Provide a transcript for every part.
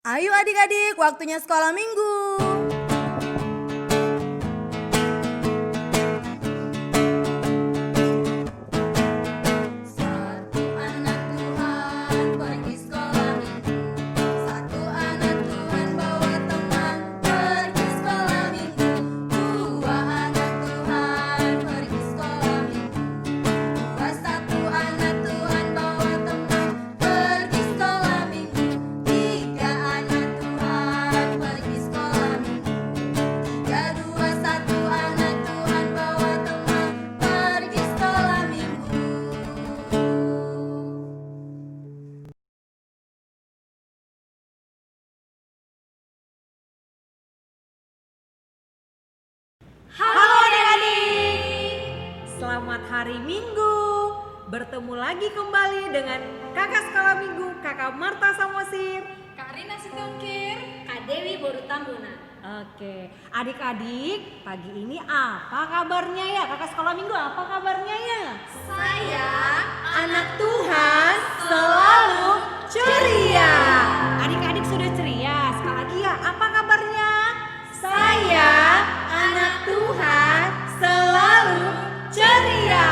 Ayo adik-adik, waktunya sekolah minggu. Satu anak Tuhan pergi sekolah minggu. Satu anak Tuhan bawa teman pergi sekolah minggu. Dua anak Tuhan pergi sekolah minggu. Satu anak Tuhan bawa teman pergi sekolah minggu. Tiga anak Tuhan pergi sekolah minggu. Tiga, dua, satu anak Tuhan bawa teman pergi sekolah minggu. Halo adik-adik, selamat hari Minggu. Bertemu lagi kembali dengan kakak sekolah minggu, kakak Marta Samosir, Kak Rina Situngkir, Kak Dewi Boru Tambuna. Oke, adik-adik, pagi ini apa kabarnya ya? Kakak sekolah minggu apa kabarnya ya? saya Anak Tuhan selalu ceria. Adik-adik sudah ceria. Sekali lagi ya, apa kabarnya? Saya anak Tuhan selalu ceria.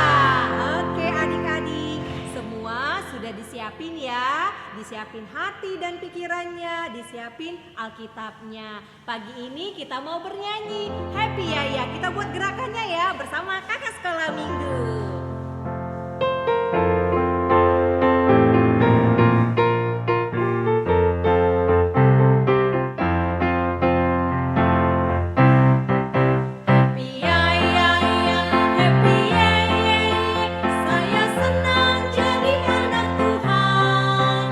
Oke adik-adik, semua sudah disiapin ya. Disiapin hati dan pikirannya, disiapin Alkitabnya. Pagi ini kita mau bernyanyi Happy ya. Kita buat gerakannya ya bersama kakak sekolah minggu. Happy ya, happy ya, saya senang jadi anak Tuhan.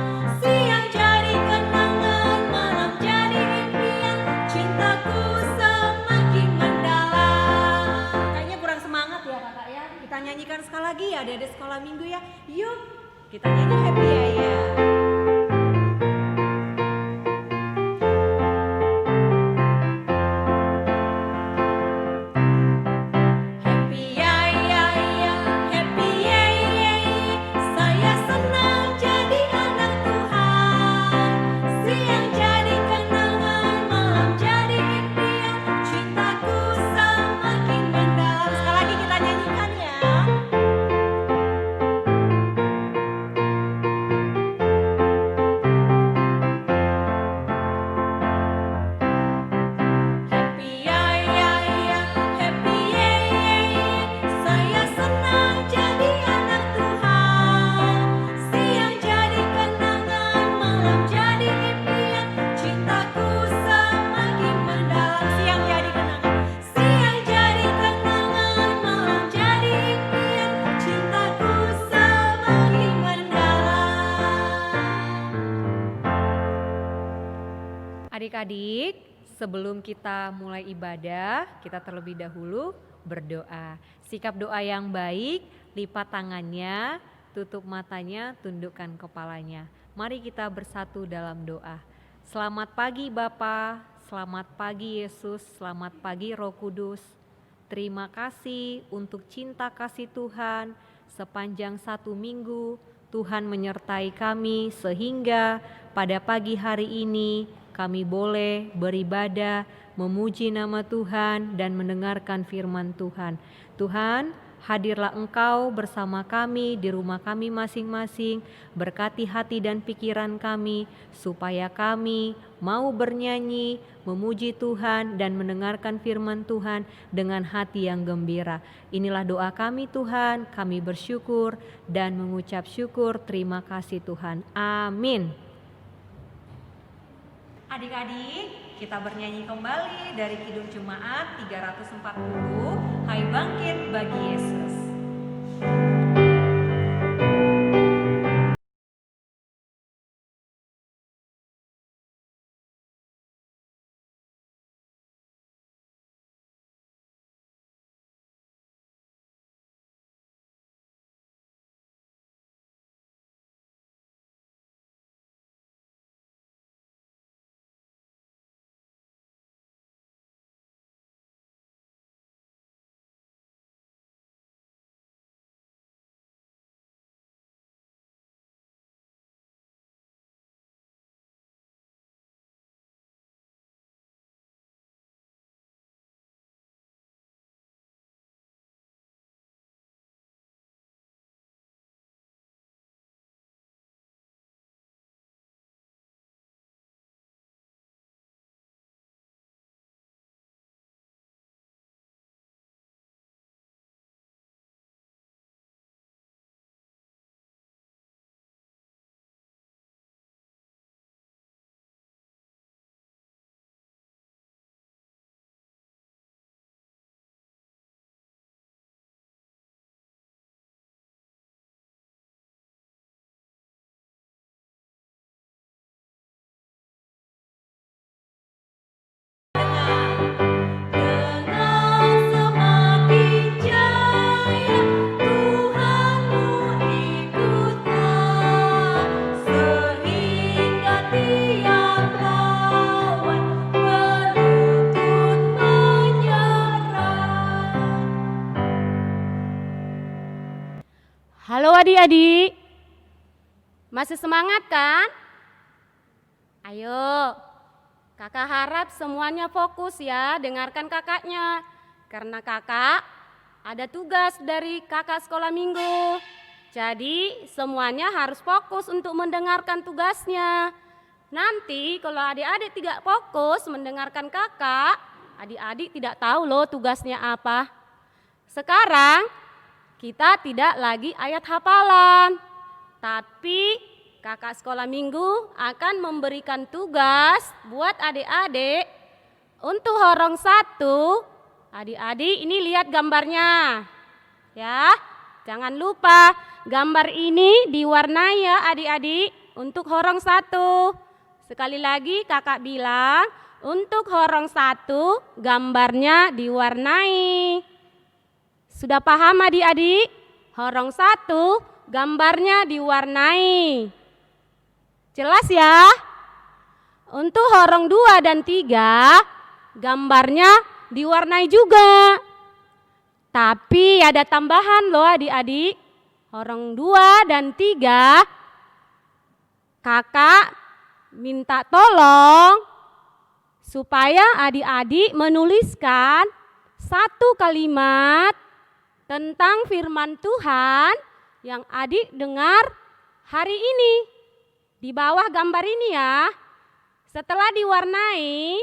Siang jadi kenangan, malam jadi impian, cintaku semakin mendalam. Kayaknya kurang semangat ya kakak ya. Kita nyanyikan sekali lagi ya adik-adik sekolah minggu ya. Yuk, kita nyanyi happy ya. Happy ya, happy ya, saya senang jadi anak Tuhan. Siang jadi kenangan, malam jadi impian, cintaku semakin mendalam. Sekali lagi kita nyanyikan ya. Happy ya, happy ya, saya senang jadi anak Tuhan. Siang jadi kenangan, malam jadi impian, cintaku semakin mendalam. Siang jadi kenangan, malam jadi impian, cintaku semakin mendalam. Adik-adik, sebelum kita mulai ibadah, kita terlebih dahulu berdoa. Sikap doa yang baik, lipat tangannya, tutup matanya, tundukkan kepalanya. Mari kita bersatu dalam doa. Selamat pagi Bapa, selamat pagi Yesus, selamat pagi Roh Kudus. Terima kasih untuk cinta kasih Tuhan sepanjang 1 minggu. Tuhan menyertai kami sehingga pada pagi hari ini kami boleh beribadah, memuji nama Tuhan dan mendengarkan firman Tuhan. Tuhan, hadirlah Engkau bersama kami di rumah kami masing-masing, berkati hati dan pikiran kami, supaya kami mau bernyanyi, memuji Tuhan dan mendengarkan firman Tuhan dengan hati yang gembira. Inilah doa kami Tuhan, kami bersyukur dan mengucap syukur, terima kasih Tuhan. Amin. Adik-adik, kita bernyanyi kembali dari Kidung Jemaat 340, Hai Bangkit Bagi Yesus. adik-adik? Masih semangat kan? Ayo, kakak harap semuanya fokus ya, dengarkan kakaknya. Karena kakak ada tugas dari kakak sekolah minggu. Jadi semuanya harus fokus untuk mendengarkan tugasnya. Nanti kalau adik-adik tidak fokus mendengarkan kakak, adik-adik tidak tahu loh tugasnya apa. Sekarang kita tidak lagi ayat hafalan, tapi kakak sekolah minggu akan memberikan tugas buat adik-adik untuk horong 1. Adik-adik ini lihat gambarnya ya, jangan lupa gambar ini diwarnai ya adik-adik untuk horong 1. Sekali lagi kakak bilang, untuk horong 1 gambarnya diwarnai. Sudah paham adik-adik? Horong 1 gambarnya diwarnai. Jelas ya? Untuk horong 2 dan 3 gambarnya diwarnai juga. Tapi ada tambahan loh adik-adik. Horong 2 dan 3 kakak minta tolong supaya adik-adik menuliskan 1 kalimat tentang firman Tuhan yang adik dengar hari ini. Di bawah gambar ini ya. Setelah diwarnai,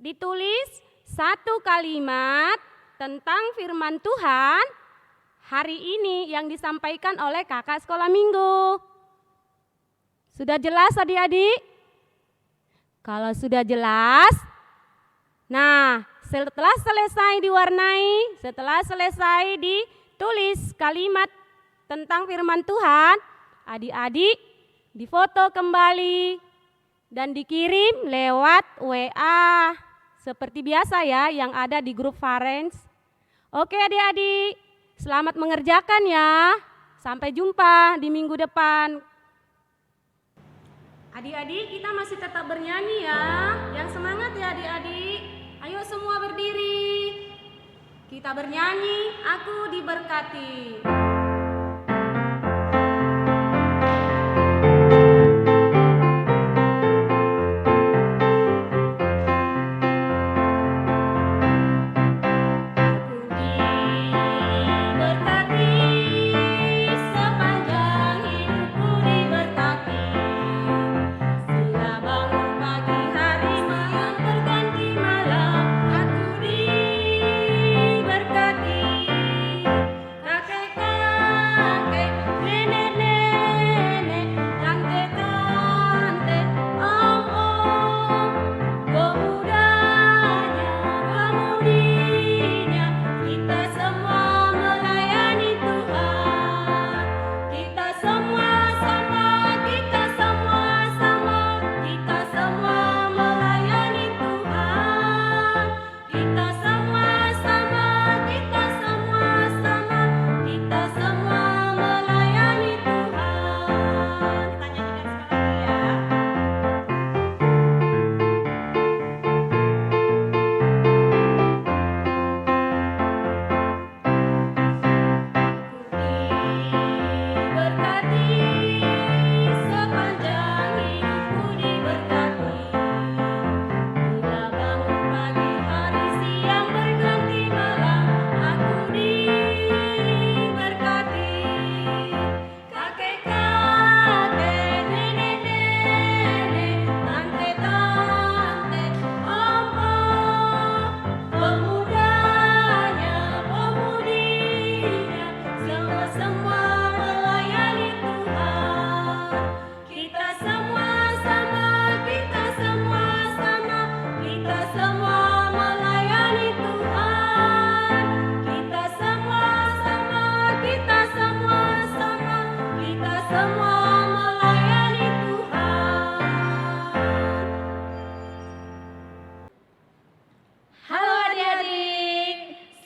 ditulis 1 kalimat tentang firman Tuhan hari ini yang disampaikan oleh kakak sekolah minggu. Sudah jelas adik-adik? Kalau sudah jelas, nah setelah selesai diwarnai, setelah selesai ditulis kalimat tentang firman Tuhan, adik-adik difoto kembali dan dikirim lewat WA. Seperti biasa ya yang ada di grup Parents. Oke adik-adik, selamat mengerjakan ya. Sampai jumpa di minggu depan. Adik-adik kita masih tetap bernyanyi ya. Yang semangat ya adik-adik. Ayo semua berdiri. Kita bernyanyi, aku diberkati.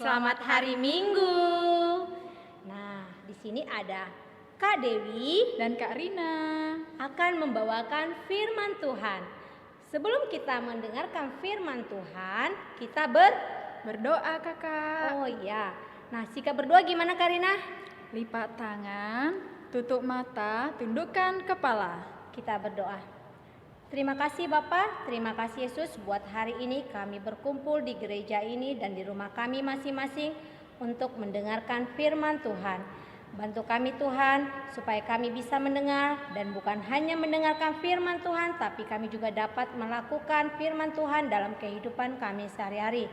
Selamat hari Minggu. Nah, di sini ada Kak Dewi Dan Kak Rina. akan membawakan firman Tuhan. Sebelum kita mendengarkan firman Tuhan, kita Berdoa kakak. Oh iya. Nah, sikap berdoa gimana Kak Rina? lipat tangan, tutup mata, tundukkan kepala. Kita berdoa. Terima kasih Bapa, terima kasih Yesus buat hari ini kami berkumpul di gereja ini dan di rumah kami masing-masing untuk mendengarkan firman Tuhan. Bantu kami Tuhan supaya kami bisa mendengar dan bukan hanya mendengarkan firman Tuhan, tapi kami juga dapat melakukan firman Tuhan dalam kehidupan kami sehari-hari.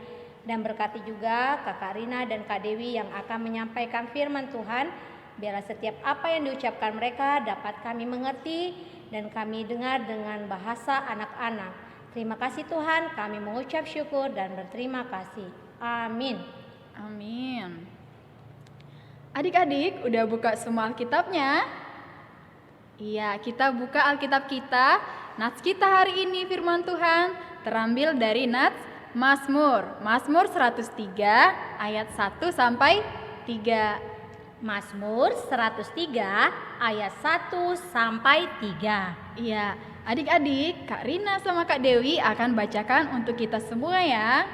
Dan berkati juga Kakak Rina dan Kak Dewi yang akan menyampaikan firman Tuhan. Biarlah setiap apa yang diucapkan mereka dapat kami mengerti dan kami dengar dengan bahasa anak-anak. Terima kasih Tuhan, kami mengucap syukur dan berterima kasih. Amin. Amin. Adik-adik, udah buka semua Alkitabnya? Iya, kita buka Alkitab kita. Nats kita hari ini firman Tuhan terambil dari Nats Mazmur 103 ayat 1 sampai 3. Mazmur 103 ayat 1 sampai 3. Iya, adik-adik, Kak Rina sama Kak Dewi akan bacakan untuk kita semua ya.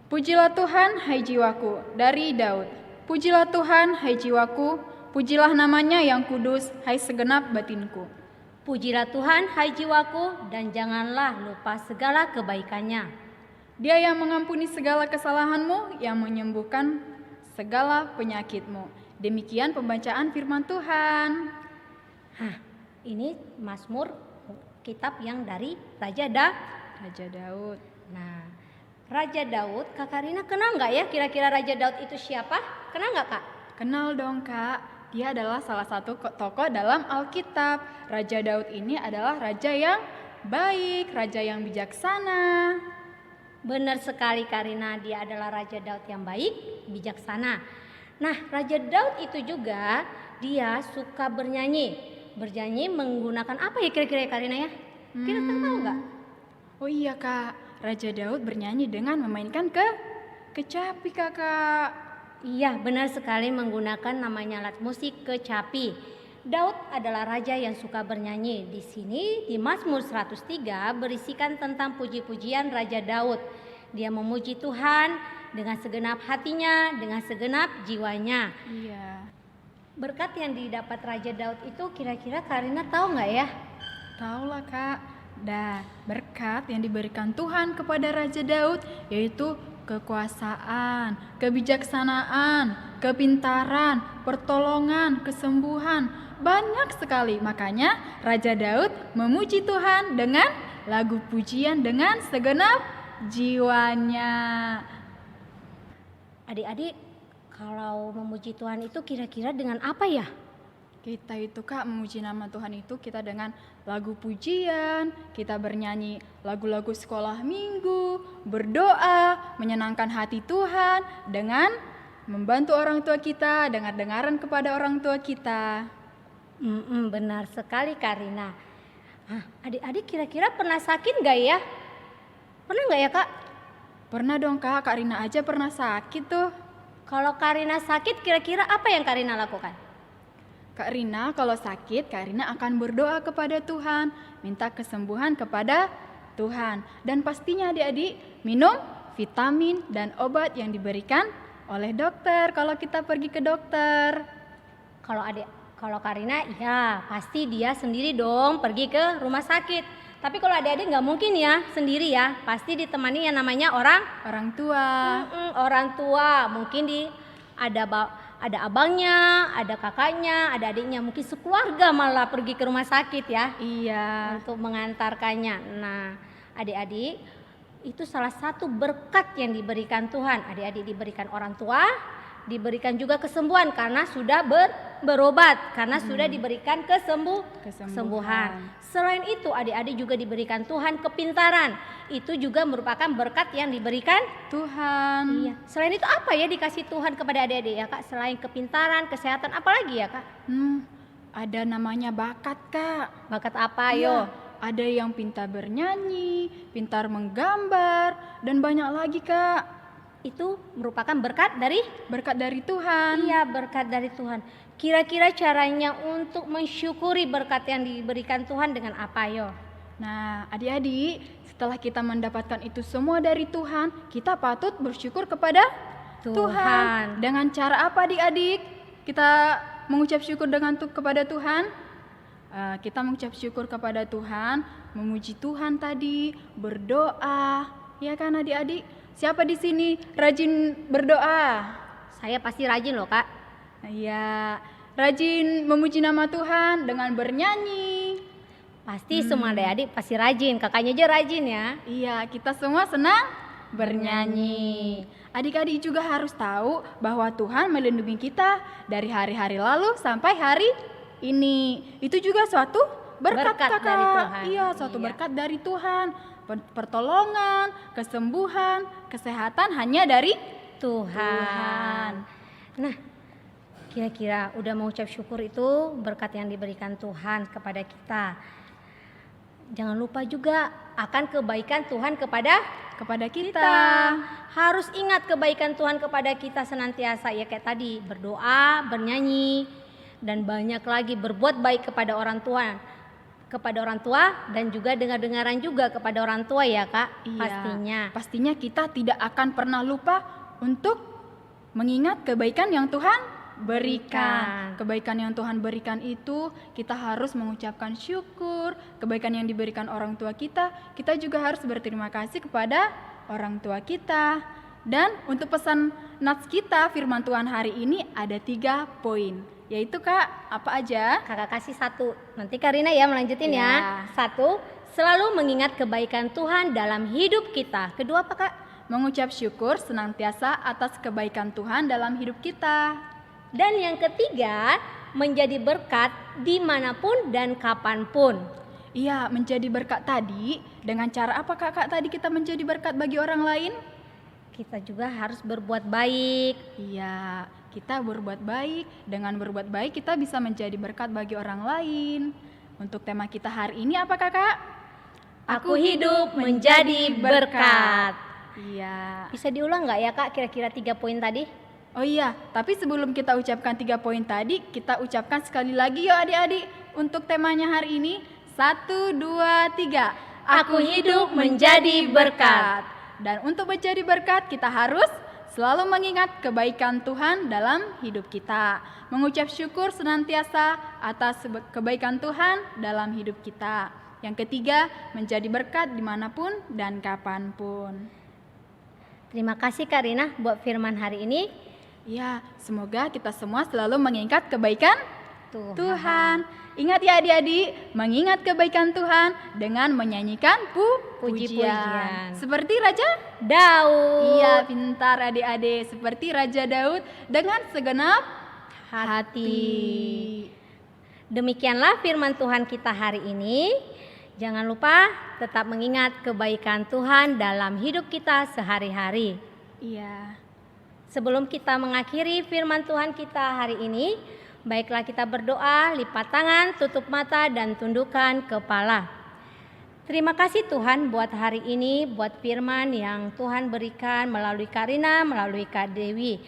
Pujilah Tuhan, hai jiwaku, dari Daud. Pujilah Tuhan, hai jiwaku, pujilah namanya yang kudus, hai segenap batinku. Pujilah Tuhan, hai jiwaku, dan janganlah lupa segala kebaikannya. Dia yang mengampuni segala kesalahanmu, yang menyembuhkan segala penyakitmu. Demikian pembacaan firman Tuhan. Ini Mazmur, kitab yang dari Raja Daud. Nah, Raja Daud, Kakak Rina kenal nggak ya kira-kira Raja Daud itu siapa? Kenal nggak Kak? Kenal dong Kak. Dia adalah salah satu tokoh dalam Alkitab. Raja Daud ini adalah raja yang baik, raja yang bijaksana. Benar sekali Karina, dia adalah Raja Daud yang baik, bijaksana. Nah, Raja Daud itu juga dia suka bernyanyi. Bernyanyi menggunakan apa ya kira-kira Karina ya? Kira tahu nggak? Oh iya Kak, Raja Daud bernyanyi dengan memainkan kecapi Kakak. Iya, benar sekali menggunakan namanya alat musik kecapi. Daud adalah raja yang suka bernyanyi. Di sini di Mazmur 103 berisikan tentang puji-pujian Raja Daud. Dia memuji Tuhan dengan segenap hatinya, dengan segenap jiwanya. Iya. Berkat yang didapat Raja Daud itu kira-kira Karina tahu nggak ya? Tahu lah Kak. Berkat yang diberikan Tuhan kepada Raja Daud yaitu kekuasaan, kebijaksanaan, kepintaran, pertolongan, kesembuhan, banyak sekali. Makanya Raja Daud memuji Tuhan dengan lagu pujian dengan segenap jiwanya. Adik-adik, kalau memuji Tuhan itu kira-kira dengan apa ya? Kita itu Kak memuji nama Tuhan itu kita dengan lagu pujian, kita bernyanyi lagu-lagu sekolah minggu, berdoa, menyenangkan hati Tuhan dengan membantu orang tua kita, dengar-dengaran kepada orang tua kita. Benar sekali Karina. Adik-adik kira-kira pernah sakit gak ya? Pernah gak ya Kak? Pernah dong Kak, Kak Rina aja pernah sakit tuh. Kalau Karina sakit kira-kira apa yang Karina lakukan? Kak Rina kalau sakit, Kak Rina akan berdoa kepada Tuhan, minta kesembuhan kepada Tuhan. Dan pastinya adik-adik minum vitamin dan obat yang diberikan oleh dokter kalau kita pergi ke dokter. Kalau Karina ya pasti dia sendiri dong pergi ke rumah sakit. Tapi kalau adik-adik nggak mungkin ya sendiri ya, pasti ditemani yang namanya orang tua. Orang tua mungkin ada abangnya, ada kakaknya, ada adiknya, mungkin sekeluarga malah pergi ke rumah sakit ya. Iya. Untuk mengantarkannya. Nah, adik-adik itu salah satu berkat yang diberikan Tuhan. Adik-adik diberikan orang tua, diberikan juga kesembuhan karena sudah berobat, karena sudah diberikan kesembuhan. Selain itu adik-adik juga diberikan Tuhan kepintaran. Itu juga merupakan berkat yang diberikan Tuhan. Iya. Selain itu apa ya dikasih Tuhan kepada adik-adik ya Kak? Selain kepintaran, kesehatan, apa lagi ya Kak? Ada namanya bakat Kak. Bakat apa Iya, yo? ada yang pintar bernyanyi, pintar menggambar, dan banyak lagi Kak. Itu merupakan berkat dari Tuhan. Iya, berkat dari Tuhan. Kira-kira caranya untuk mensyukuri berkat yang diberikan Tuhan dengan apa yo? Nah, adik-adik, setelah kita mendapatkan itu semua dari Tuhan, kita patut bersyukur kepada Tuhan. Dengan cara apa adik-adik? Kita mengucap syukur kepada Tuhan. Kita mengucap syukur kepada Tuhan, memuji Tuhan tadi, berdoa. Ya kan adik-adik? Siapa di sini rajin berdoa? Saya pasti rajin loh Kak. Iya, rajin memuji nama Tuhan dengan bernyanyi. Pasti semua adik-adik pasti rajin, kakaknya aja rajin ya. Iya, kita semua senang bernyanyi. Adik-adik juga harus tahu bahwa Tuhan melindungi kita dari hari-hari lalu sampai hari ini. Itu juga suatu berkat Kakak. dari Tuhan. Iya, suatu Iya. berkat dari Tuhan. Pertolongan, kesembuhan, kesehatan hanya dari Tuhan. Nah, kira-kira udah mengucap syukur itu berkat yang diberikan Tuhan kepada kita. Jangan lupa juga akan kebaikan Tuhan kepada kepada kita. kita. Harus ingat kebaikan Tuhan kepada kita senantiasa ya, kayak tadi berdoa, bernyanyi, dan banyak lagi berbuat baik kepada orang tua dan juga dengar-dengaran juga kepada orang tua ya Kak. Iya, pastinya kita tidak akan pernah lupa untuk mengingat kebaikan yang Tuhan berikan. Kebaikan yang Tuhan berikan itu kita harus mengucapkan syukur. Kebaikan yang diberikan orang tua kita juga harus berterima kasih kepada orang tua kita. Dan untuk pesan nats kita firman Tuhan hari ini ada 3 poin. Yaitu Kak, apa aja? Kakak kasih 1. Nanti Karina ya melanjutin ya. 1, selalu mengingat kebaikan Tuhan dalam hidup kita. Kedua apa Kak? Mengucap syukur senantiasa atas kebaikan Tuhan dalam hidup kita. Dan yang ketiga, menjadi berkat dimanapun dan kapanpun. Iya, menjadi berkat tadi dengan cara apa Kakak tadi kita menjadi berkat bagi orang lain? Kita juga harus berbuat baik. Iya, kita berbuat baik. Dengan berbuat baik kita bisa menjadi berkat bagi orang lain. Untuk tema kita hari ini apa Kakak? Aku hidup menjadi berkat. Iya. Bisa diulang nggak ya Kak kira-kira 3 poin tadi? Oh iya, tapi sebelum kita ucapkan 3 poin tadi, kita ucapkan sekali lagi yuk adik-adik untuk temanya hari ini. 1, 2, 3. Aku hidup menjadi berkat. Dan untuk menjadi berkat kita harus selalu mengingat kebaikan Tuhan dalam hidup kita. Mengucap syukur senantiasa atas kebaikan Tuhan dalam hidup kita. Yang ketiga, menjadi berkat dimanapun dan kapanpun. Terima kasih Karina buat firman hari ini. Ya, semoga kita semua selalu mengingat kebaikan Tuhan. Tuhan. Ingat ya adik-adik, mengingat kebaikan Tuhan dengan menyanyikan puji-pujian. Seperti Raja Daud. Iya, pintar adik-adik. Seperti Raja Daud dengan segenap hati. Demikianlah firman Tuhan kita hari ini. Jangan lupa tetap mengingat kebaikan Tuhan dalam hidup kita sehari-hari. Iya. Sebelum kita mengakhiri firman Tuhan kita hari ini, baiklah kita berdoa, lipat tangan, tutup mata, dan tundukkan kepala. Terima kasih Tuhan buat hari ini, buat firman yang Tuhan berikan melalui Karina, melalui Kak Dewi.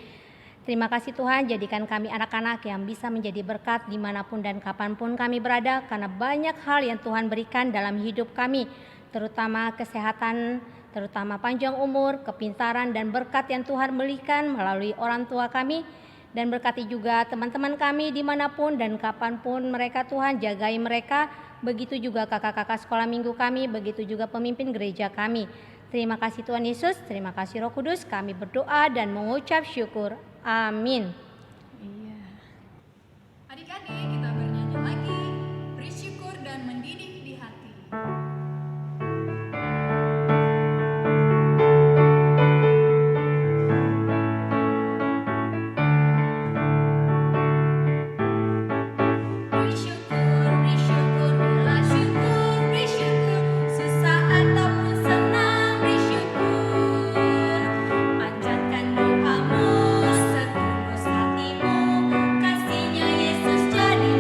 Terima kasih Tuhan, jadikan kami anak-anak yang bisa menjadi berkat dimanapun dan kapanpun kami berada, karena banyak hal yang Tuhan berikan dalam hidup kami, terutama kesehatan, terutama panjang umur, kepintaran, dan berkat yang Tuhan berikan melalui orang tua kami. Dan berkati juga teman-teman kami dimanapun dan kapanpun mereka Tuhan, jagai mereka. Begitu juga kakak-kakak sekolah minggu kami, begitu juga pemimpin gereja kami. Terima kasih Tuhan Yesus, terima kasih Roh Kudus, kami berdoa dan mengucap syukur. Amin. Iya. Adik-adik, kita bernyanyi lagi. Bersyukur dan mendidik di hati. Bersyukur, bersyukur, bila syukur, bersyukur, susah ataupun senang, bersyukur. Panjatkan doamu, setulus hatimu, kasihnya Yesus jadi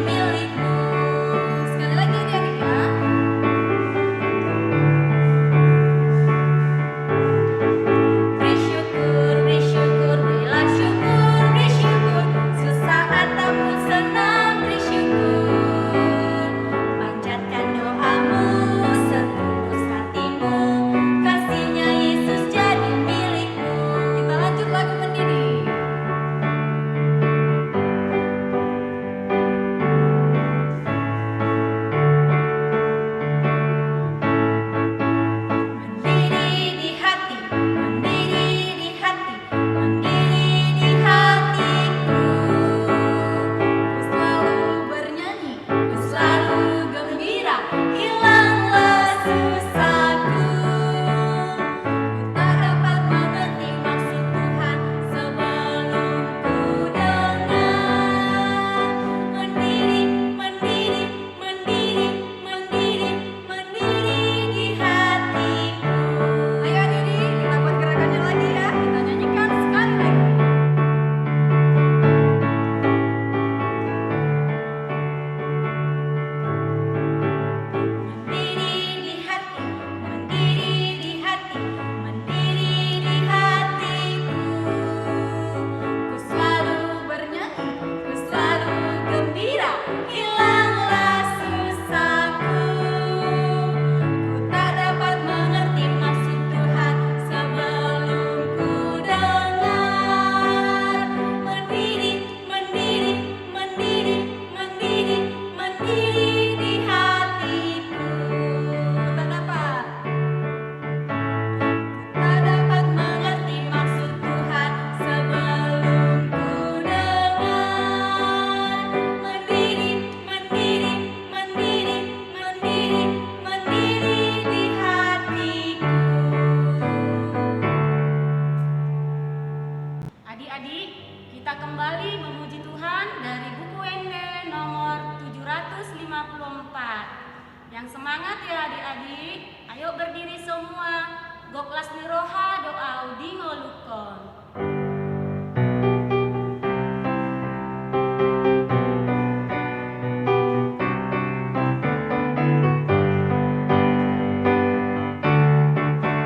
Goklas niroha doa udingo lukon.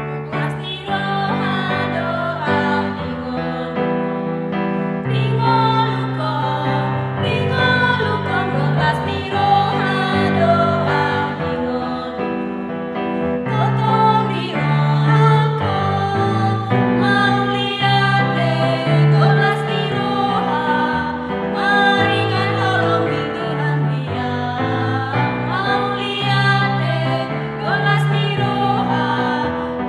Goklas niroha doa udingo lukon. Dingo lukon, goklas niroha doa udingo lukon. Totong dirohako mau liate goklas diroha maringan holong di Tuhan dia mau liate goklas diroha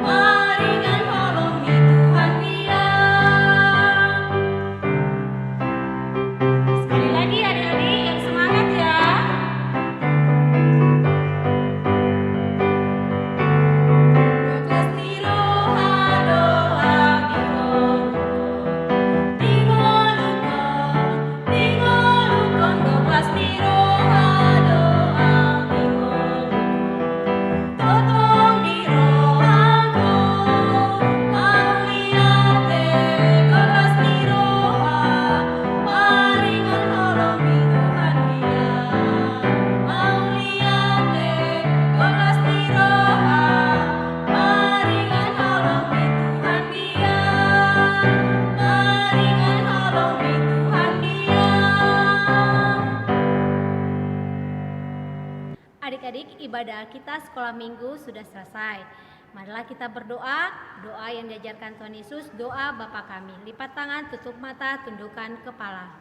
maringan holong di Tuhan dia. Sekali lagi adik-adik yang semangat ya. Goklas niroha doa dingo lukon, goklas niroha doa dingo lukon. Totong dirohako mau liate goklas niroha maringan holong di Tuhan dia mau liate goklas niroha maringan holong di Tuhan dia maringan holong di Tuhan dia. Adik-adik, ibadah kita sekolah minggu sudah selesai. Marilah kita berdoa, doa yang diajarkan Tuhan Yesus, doa Bapa kami. Lipat tangan, tutup mata, tundukkan kepala.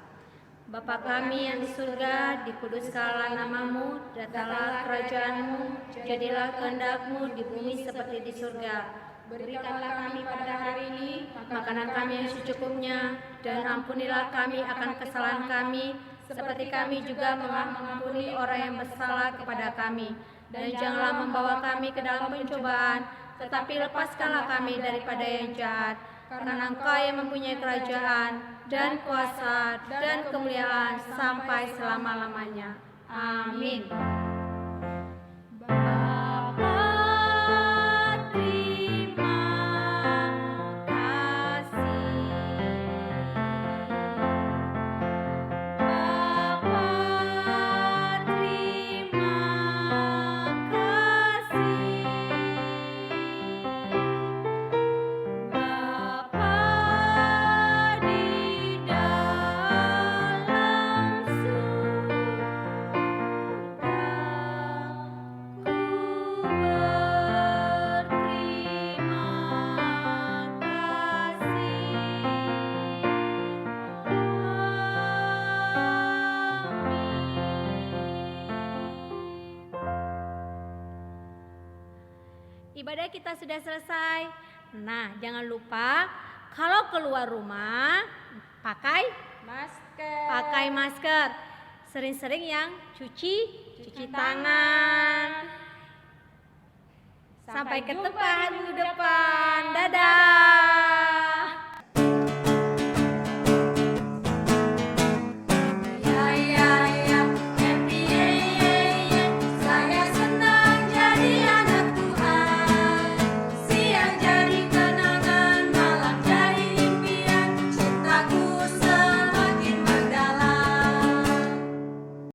Bapa kami yang di surga, dikuduskanlah namamu, datanglah kerajaanmu, jadilah kehendak-Mu di bumi seperti di surga. Berikanlah kami pada hari ini makanan kami yang secukupnya, dan ampunilah kami akan kesalahan kami, seperti kami juga mengampuni orang yang bersalah kepada kami. Dan janganlah membawa kami ke dalam pencobaan, tetapi lepaskanlah kami daripada yang jahat. Karena Engkau yang mempunyai kerajaan, dan kuasa, dan kemuliaan sampai selama-lamanya. Amin. Bapa, terima kasih. Bapa, terima kasih. Bapa di dalam surga, ku Ibadah kita sudah selesai. Nah, jangan lupa kalau keluar rumah pakai masker. Sering-sering yang cuci tangan. Sampai ketemu minggu depan. Dadah.